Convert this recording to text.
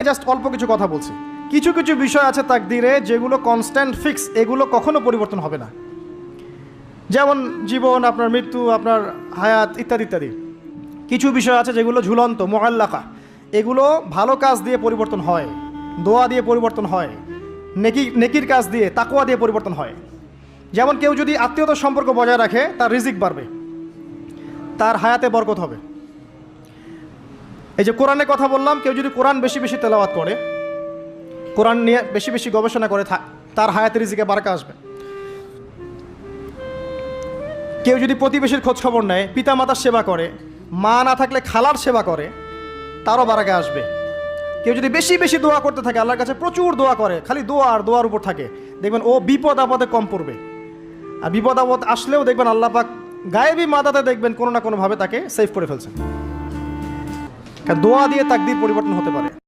Just অল্প কিছু কথা বলছি। কিছু কিছু বিষয় আছে তাকদীরে যেগুলো কনস্ট্যান্ট ফিক্স, এগুলো কখনো পরিবর্তন হবে না। যেমন জীবন, আপনার মৃত্যু, আপনার হায়াত ইত্যাদি ইত্যাদি। কিছু বিষয় আছে যেগুলো ঝুলন্ত, মুআল্লাকা, এগুলো ভালো কাজ দিয়ে পরিবর্তন হয়, দোয়া দিয়ে পরিবর্তন হয়, নেকির কাজ দিয়ে, তাকওয়া দিয়ে পরিবর্তন হয়। যেমন কেউ যদি আত্মীয়তার সম্পর্ক বজায় রাখে, তার রিজিক বাড়বে, তার হায়াতে বরকত হবে। এই যে কোরআনের কথা বললাম, কেউ যদি কোরআন বেশি বেশি তেলাওয়াত করে, কোরআন নিয়ে বেশি বেশি গবেষণা করে, তার হায়াতে রিজিকে বারাকা আসবে। কেউ যদি প্রতিবেশীর খোঁজ খবর নেয়, পিতামাতার সেবা করে, মা না থাকলে খালার সেবা করে, তারও বারাকা আসবে। কেউ যদি বেশি বেশি দোয়া করতে থাকে, আল্লাহর কাছে প্রচুর দোয়া করে, খালি দোয়া আর দোয়ার উপর থাকে, দেখবেন ও বিপদ আপদে কম পড়বে। আর বিপদ আপদ আসলেও দেখবেন আল্লাহ পাক গায়েবী মাদাতে দেখবেন কোনো না কোনোভাবে তাকে সেভ করে ফেলছেন। কারণ দোয়া দিয়ে তাকদীর পরিবর্তন হতে পারে।